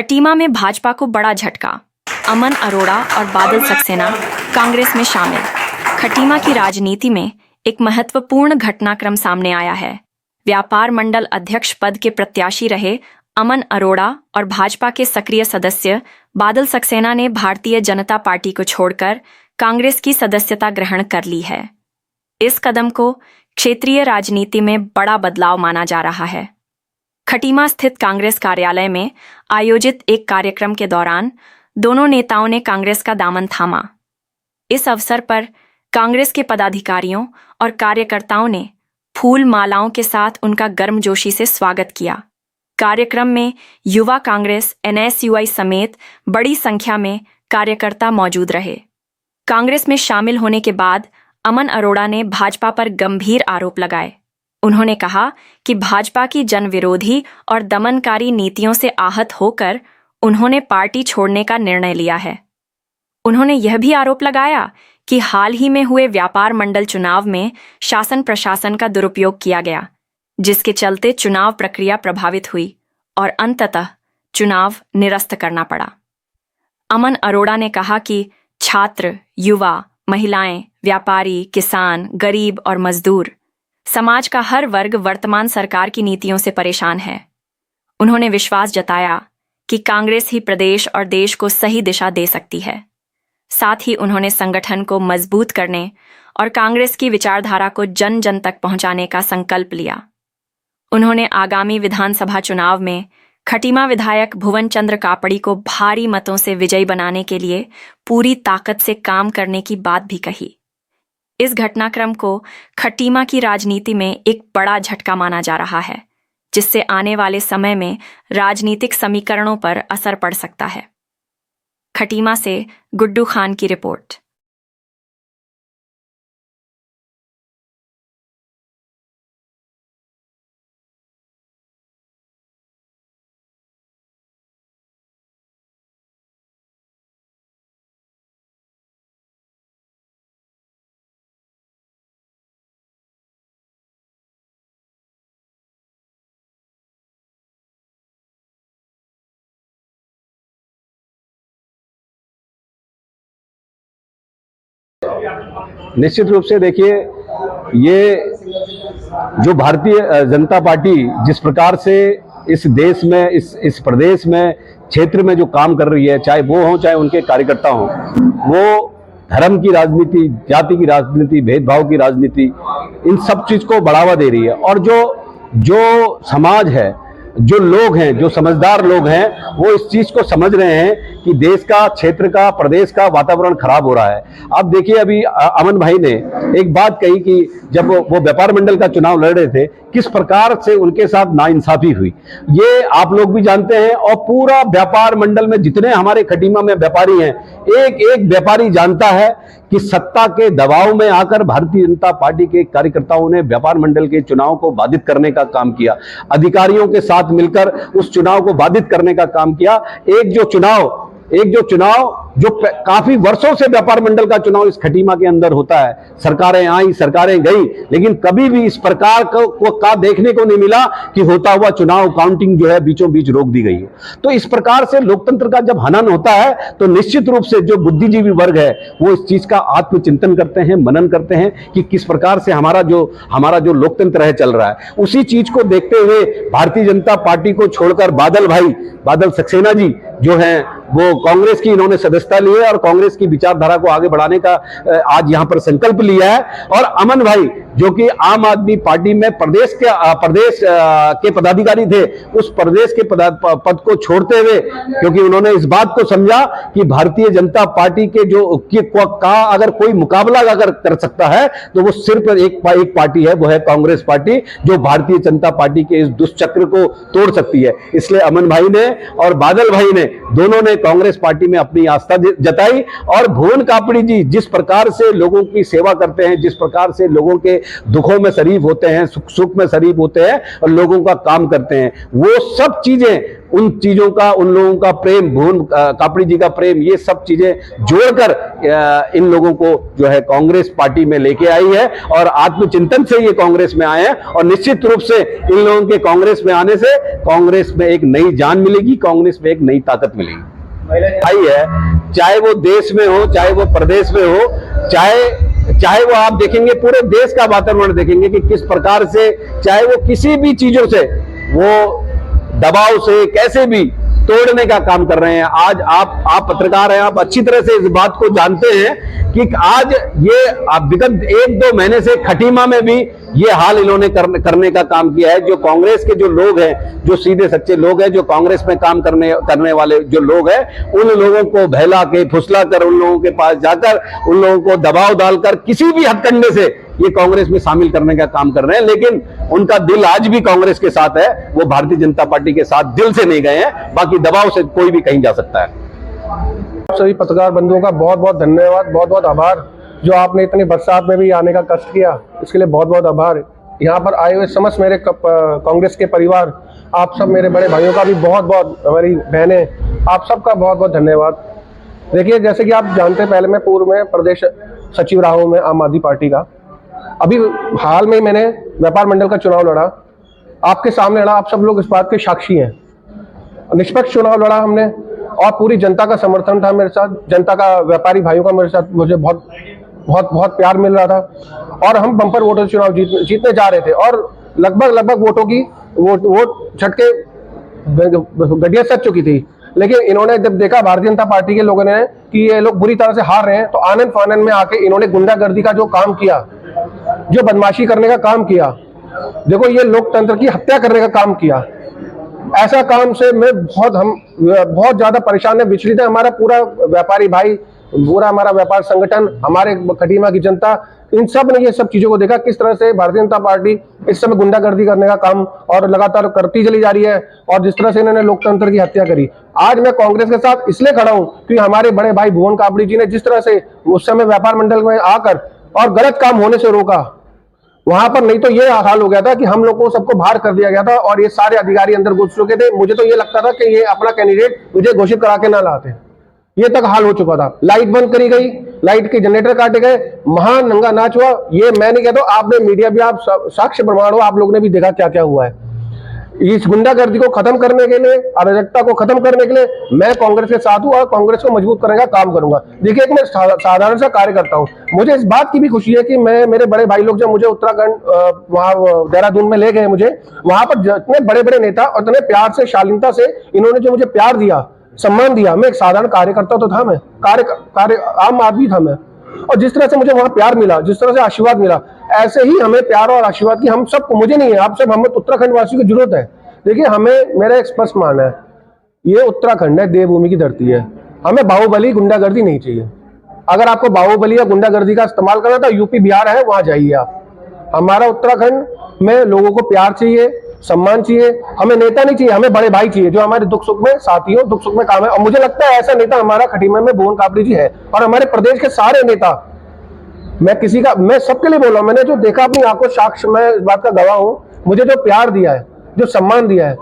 खटीमा में भाजपा को बड़ा झटका। अमन अरोड़ा और बादल सक्सेना कांग्रेस में शामिल। खटीमा की राजनीति में एक महत्वपूर्ण घटनाक्रम सामने आया है। व्यापार मंडल अध्यक्ष पद के प्रत्याशी रहे अमन अरोड़ा और भाजपा के सक्रिय सदस्य बादल सक्सेना ने भारतीय जनता पार्टी को छोड़कर कांग्रेस की सदस्यता ग्रहण कर ली है। इस कदम को क्षेत्रीय राजनीति में बड़ा बदलाव माना जा रहा है। खटीमा स्थित कांग्रेस कार्यालय में आयोजित एक कार्यक्रम के दौरान दोनों नेताओं ने कांग्रेस का दामन थामा। इस अवसर पर कांग्रेस के पदाधिकारियों और कार्यकर्ताओं ने फूल मालाओं के साथ उनका गर्मजोशी से स्वागत किया। कार्यक्रम में युवा कांग्रेस NSUI समेत बड़ी संख्या में कार्यकर्ता मौजूद रहे। कांग्रेस में शामिल होने के बाद अमन अरोड़ा ने भाजपा पर गंभीर आरोप लगाए। उन्होंने कहा कि भाजपा की जनविरोधी और दमनकारी नीतियों से आहत होकर उन्होंने पार्टी छोड़ने का निर्णय लिया है। उन्होंने यह भी आरोप लगाया कि हाल ही में हुए व्यापार मंडल चुनाव में शासन प्रशासन का दुरुपयोग किया गया, जिसके चलते चुनाव प्रक्रिया प्रभावित हुई और अंततः चुनाव निरस्त करना पड़ा। अमन अरोड़ा ने कहा कि छात्र, युवा, महिलाएं, व्यापारी, किसान, गरीब और मजदूर, समाज का हर वर्ग वर्तमान सरकार की नीतियों से परेशान है। उन्होंने विश्वास जताया कि कांग्रेस ही प्रदेश और देश को सही दिशा दे सकती है। साथ ही उन्होंने संगठन को मजबूत करने और कांग्रेस की विचारधारा को जन जन तक पहुंचाने का संकल्प लिया। उन्होंने आगामी विधानसभा चुनाव में खटीमा विधायक भुवन चंद्र कापड़ी को भारी मतों से विजयी बनाने के लिए पूरी ताकत से काम करने की बात भी कही। इस घटनाक्रम को खटीमा की राजनीति में एक बड़ा झटका माना जा रहा है, जिससे आने वाले समय में राजनीतिक समीकरणों पर असर पड़ सकता है। खटीमा से गुड्डू खान की रिपोर्ट। निश्चित रूप से देखिए, ये जो भारतीय जनता पार्टी जिस प्रकार से इस देश में, इस प्रदेश में, क्षेत्र में जो काम कर रही है, चाहे वो हो चाहे उनके कार्यकर्ता हों, वो धर्म की राजनीति, जाति की राजनीति, भेदभाव की राजनीति, इन सब चीज को बढ़ावा दे रही है। और जो समाज है, जो लोग हैं, जो समझदार लोग हैं, वो इस चीज को समझ रहे हैं कि देश का, क्षेत्र का, प्रदेश का वातावरण खराब हो रहा है। अब देखिए, अभी अमन भाई ने एक बात कही कि जब वो व्यापार मंडल का चुनाव लड़ रहे थे, किस प्रकार से उनके साथ नाइंसाफी हुई, ये आप लोग भी जानते हैं। और पूरा व्यापार मंडल में जितने हमारे खटीमा में व्यापारी हैं, एक एक व्यापारी जानता है कि सत्ता के दबाव में आकर भारतीय जनता पार्टी के कार्यकर्ताओं ने व्यापार मंडल के चुनाव को बाधित करने का काम किया, अधिकारियों के साथ मिलकर उस चुनाव को बाधित करने का काम किया। एक जो चुनाव जो काफी वर्षों से व्यापार मंडल का चुनाव इस खटीमा के अंदर होता है, सरकारें आई, सरकारें गई, लेकिन कभी भी इस प्रकार का देखने को नहीं मिला कि होता हुआ चुनाव काउंटिंग जो है बीचों बीच रोक दी गई है। तो इस प्रकार से लोकतंत्र का जब हनन होता है, तो निश्चित रूप से जो बुद्धिजीवी वर्ग है वो इस चीज का आत्मचिंतन करते हैं, मनन करते हैं कि किस प्रकार से हमारा जो लोकतंत्र है चल रहा है। उसी चीज को देखते हुए भारतीय जनता पार्टी को छोड़कर बादल सक्सेना जी जो हैं, वो कांग्रेस की इन्होंने सदस्यता ली है और कांग्रेस की विचारधारा को आगे बढ़ाने का आज यहां पर संकल्प लिया है। और अमन भाई जो कि आम आदमी पार्टी में प्रदेश के पदाधिकारी थे, उस प्रदेश के पद को छोड़ते हुए, क्योंकि उन्होंने इस बात को समझा कि भारतीय जनता पार्टी के का अगर कोई मुकाबला अगर कर सकता है तो वो सिर्फ एक पार्टी है, वो है कांग्रेस पार्टी, जो भारतीय जनता पार्टी के इस दुष्चक्र को तोड़ सकती है। इसलिए अमन भाई ने और बादल भाई ने, दोनों ने कांग्रेस पार्टी में अपनी आस्था जताई। और भुवन कापड़ी जी जिस प्रकार से लोगों की सेवा करते हैं, जिस प्रकार से लोगों के दुखों में शरीफ होते हैं, सुख में शरीफ होते हैं और लोगों का काम करते हैं, वो सब चीजें उन चीजों का, उन लोगों का प्रेम, भुवन कापड़ी जी का प्रेम, ये सब चीजें जोड़कर इन लोगों को जो है कांग्रेस पार्टी में लेके आई है और आत्मचिंतन से ये कांग्रेस में आए हैं। और निश्चित रूप से इन लोगों के कांग्रेस में आने से कांग्रेस में एक नई जान मिलेगी, कांग्रेस में एक नई ताकत मिलेगी। आई है, चाहे वो देश में हो, चाहे वो प्रदेश में हो, चाहे वो आप देखेंगे पूरे देश का वातावरण देखेंगे कि किस प्रकार से, चाहे वो किसी भी चीजों से, वो दबाव से कैसे भी तोड़ने का काम कर रहे हैं। आज आप पत्रकार हैं, आप अच्छी तरह से इस बात को जानते हैं कि आज ये विगत 1-2 महीने से खटीमा में भी ये हाल इन्होंने करने का काम किया है। जो कांग्रेस के जो लोग हैं, जो सीधे सच्चे लोग हैं, जो कांग्रेस में काम करने वाले जो लोग हैं, उन लोगों को बहला के, फुसला कर, उन लोगों के पास जाकर, उन लोगों को दबाव डालकर किसी भी हथकंडे से ये कांग्रेस में शामिल करने का काम कर रहे हैं। लेकिन उनका दिल आज भी कांग्रेस के साथ है, वो भारतीय जनता पार्टी के साथ दिल से नहीं गए हैं, बाकी दबाव से कोई भी कहीं जा सकता है। सभी पत्रकार बंधुओं का बहुत बहुत धन्यवाद, बहुत बहुत आभार। जो आपने इतनी बरसात में भी आने का कष्ट किया, इसके लिए बहुत बहुत आभार। यहाँ पर आए हुए समस्त मेरे कांग्रेस के परिवार, आप सब मेरे बड़े भाइयों का भी बहुत बहुत, हमारी बहनें, आप सबका बहुत बहुत धन्यवाद। देखिए, जैसे कि आप जानते हैं, पहले मैं पूर्व में प्रदेश सचिव रहा हूँ मैं आम आदमी पार्टी का। अभी हाल में मैंने व्यापार मंडल का चुनाव लड़ा, आपके सामने लड़ा, आप सब लोग इस बात के साक्षी हैं। निष्पक्ष चुनाव लड़ा हमने और पूरी जनता का समर्थन था मेरे साथ, जनता का, व्यापारी भाइयों का मेरे साथ, मुझे बहुत बहुत बहुत प्यार मिल रहा था और हम बम्पर वोटों से चुनाव जीतने जा रहे थे और लगभग वोटों की वोट झटके गड्डियां सज चुकी थी। लेकिन इन्होंने जब देखा भारतीय जनता पार्टी के लोगों ने कि ये लोग बुरी तरह से हार रहे हैं, तो आनन फानन में आके इन्होंने गुंडागर्दी का जो काम किया, जो बदमाशी करने का काम किया, देखो ये लोकतंत्र की हत्या करने का काम किया। ऐसा काम से मैं बहुत ज्यादा परेशान है, विचलित है हमारा पूरा व्यापारी भाई, पूरा हमारा व्यापार संगठन, हमारे खटीमा की जनता, इन सब ने ये सब चीजों को देखा किस तरह से भारतीय जनता पार्टी इस समय गुंडागर्दी करने का काम और लगातार करती चली जा रही है और जिस तरह से इन्होंने लोकतंत्र की हत्या करी। आज मैं कांग्रेस के साथ इसलिए खड़ा हूं कि हमारे बड़े भाई भुवन कापड़ी जी ने जिस तरह से उस समय व्यापार मंडल में आकर और गलत काम होने से रोका, वहां पर नहीं तो ये हाल हो गया था कि हम लोग को सबको बाहर कर दिया गया था और ये सारे अधिकारी अंदर घुस चुके थे। मुझे तो ये लगता था कि ये अपना कैंडिडेट मुझे घोषित करा के ना लाते, ये तक हाल हो चुका था। लाइट बंद करी गई, लाइट के जनरेटर काटे गए, महान नंगा नाच हुआ। ये मैं नहीं कहता, आपने मीडिया भी, आप साक्ष्य प्रमाण हो, आप लोगों ने भी देखा क्या क्या हुआ है। इस गुंडागर्दी को खत्म करने के लिए, अराजकता को खत्म करने के लिए मैं कांग्रेस के साथ हूं और कांग्रेस को मजबूत करने का काम करूंगा। देखिए, एक मैं साधारण सा कार्यकर्ता हूं, मुझे इस बात की भी खुशी है कि मेरे बड़े भाई लोग जब मुझे उत्तराखंड वहां देहरादून में ले गए, मुझे वहां पर इतने बड़े बड़े नेता और इतने प्यार से, शालीनता से इन्होंने जो मुझे प्यार दिया, सम्मान दिया। मैं एक साधारण कार्यकर्ता तो था, मैं आम आदमी था मैं, और जिस तरह से मुझे वहां प्यार मिला, जिस तरह से आशीर्वाद मिला, ऐसे ही हमें प्यार और आशीर्वाद की हम सबको, मुझे नहीं है, आप सब, हमें उत्तराखंड वासियों की जरूरत है। देखिए, हमें, मेरा एक स्पष्ट मानना है, ये उत्तराखंड है, देवभूमि की धरती है, हमें बाहुबली गुंडागर्दी नहीं चाहिए। अगर आपको बाहुबली या गुंडागर्दी का इस्तेमाल करना था, यूपी बिहार है, वहां जाइए आप। हमारा उत्तराखंड में लोगों को प्यार चाहिए, सम्मान चाहिए, हमें नेता नहीं चाहिए, हमें बड़े भाई चाहिए जो हमारे दुख सुख में साथी हो, दुख सुख में काम है। और मुझे लगता है ऐसा नेता हमारा खटीमा में भुवन कापड़ी जी है और हमारे प्रदेश के सारे नेता, मैं सबके लिए बोल रहा हूं, मैंने जो देखा अपनी आंखों साक्ष्य, मैं इस बात का गवाह हूं, मुझे जो प्यार दिया है, जो सम्मान दिया है,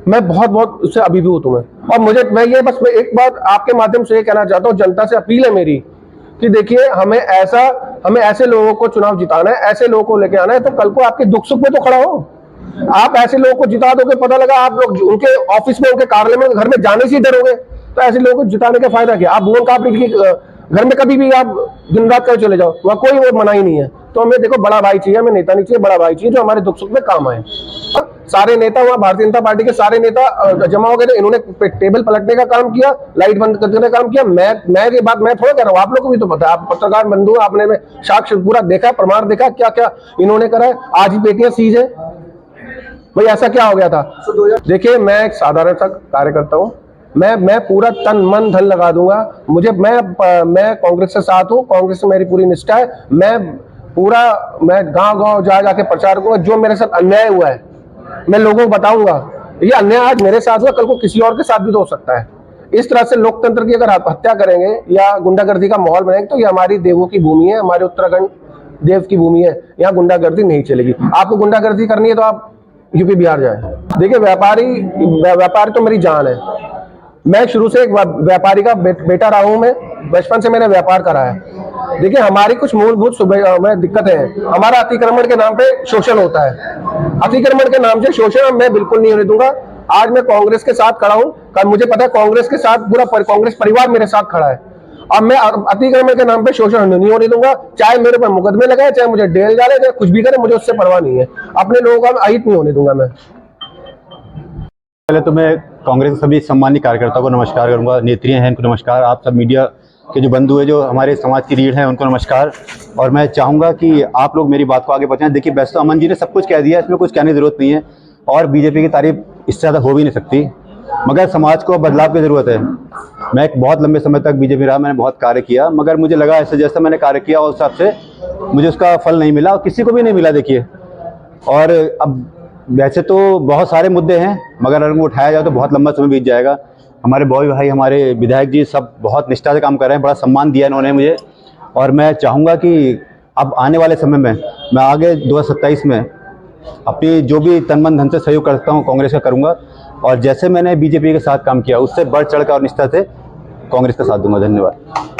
मैं बहुत बहुत उससे अभिभूत हूं। और मैं ये बस एक बात आपके माध्यम से ये कहना चाहता हूं, जनता से अपील है मेरी कि देखिए, हमें ऐसे लोगों को चुनाव जिताना है, ऐसे लोगों को लेके आना है, तो कल को आपके दुख सुख में तो खड़ा हो। आप ऐसे लोगों को जिता दोगे, पता लगा आप लोग उनके ऑफिस में, उनके कार्यालय में, घर में जाने से डरोगे, तो ऐसे लोगों को जिताने का फायदा क्या। आप भुवन कापड़ी के घर में कभी भी आप दिन रात कर चले जाओ, वहां कोई वो मना ही नहीं है। तो हमें देखो, बड़ा भाई चाहिए, हमें नेता नहीं चाहिए, बड़ा भाई चाहिए जो हमारे दुख सुख में काम आए। सारे नेता वहां, भारतीय जनता पार्टी के सारे नेता जमा हो गए थे, इन्होंने टेबल पलटने का काम किया, लाइट बंद करने का काम किया। मैं ये बात मैं थोड़ा कह रहा हूँ, आप लोगों को भी तो पता है, आप पत्रकार बंधु, आपने साक्ष्य पूरा देखा, प्रमाण देखा, क्या क्या इन्होंने करा है। आज ही पेटियां सीज है भाई, ऐसा क्या हो गया था। देखिए, मैं एक साधारण सा कार्यकर्ता हूँ, मैं पूरा तन मन धन लगा दूंगा। मैं कांग्रेस के साथ हूँ, कांग्रेस से मेरी पूरी निष्ठा है। मैं गांव जाके प्रचार करूंगा, जो मेरे साथ अन्याय हुआ है मैं लोगों को बताऊंगा। ये अन्याय आज मेरे साथ हुआ, कल को किसी और के साथ भी तो हो सकता है। इस तरह से लोकतंत्र की अगर हत्या करेंगे या गुंडागर्दी का माहौल बनाएंगे, तो ये हमारी देवों की भूमि है, हमारे उत्तराखंड देव की भूमि है, यहाँ गुंडागर्दी नहीं चलेगी। आपको गुंडागर्दी करनी है तो आप यूपी बिहार जाए। देखिए व्यापारी तो मेरी जान है। मैं शुरू से एक व्यापारी का बेटा रहा हूँ। मैं बचपन से मैंने व्यापार करा है। देखिए हमारी कुछ मूलभूत में दिक्कतें हैं। हमारा अतिक्रमण के नाम पे शोषण होता है। अतिक्रमण के नाम से शोषण मैं बिल्कुल नहीं होने दूंगा। आज मैं कांग्रेस के साथ खड़ा हूँ, कल मुझे पता है कांग्रेस के साथ पूरा कांग्रेस परिवार मेरे साथ खड़ा है। अब मैं अतिक्रमण के नाम पे शोषण नहीं होने दूंगा। चाहे मेरे पर मुकदमे लगाए, चाहे मुझे जेल डाले, चाहे कुछ भी करे, मुझे उससे परवाह नहीं है। अपने लोगों का अहित नहीं होने दूंगा मैं। पहले तो मैं कांग्रेस के सभी सम्मानित कार्यकर्ताओं को नमस्कार करूंगा, नेत्रियां हैं उनको नमस्कार, आप सब मीडिया के जो बंधु हैं, जो हमारे समाज की रीढ़ हैं, उनको नमस्कार। और मैं चाहूँगा कि आप लोग मेरी बात को आगे पहुँचाएं। देखिए वैसे तो अमन जी ने सब कुछ कह दिया, इसमें कुछ कहने की ज़रूरत नहीं है और बीजेपी की तारीफ इससे ज़्यादा हो भी नहीं सकती, मगर समाज को बदलाव की ज़रूरत है। मैं एक बहुत लंबे समय तक बीजेपी रहा, मैंने बहुत कार्य किया, मगर मुझे लगा ऐसे जैसा मैंने कार्य किया उस हिसाब से मुझे उसका फल नहीं मिला और किसी को भी नहीं मिला। देखिए और अब वैसे तो बहुत सारे मुद्दे हैं, मगर अगर वो उठाया जाए तो बहुत लंबा समय बीत जाएगा। हमारे बॉय भाई, हमारे विधायक जी सब बहुत निष्ठा से काम कर रहे हैं, बड़ा सम्मान दिया इन्होंने मुझे। और मैं चाहूँगा कि अब आने वाले समय में मैं आगे 2027 में अपनी जो भी तन मन धन से सहयोग कर सकता हूँ कांग्रेस का करूँगा, और जैसे मैंने बीजेपी के साथ काम किया उससे बढ़ चढ़ कर और निष्ठा से कांग्रेस का साथ दूंगा। धन्यवाद।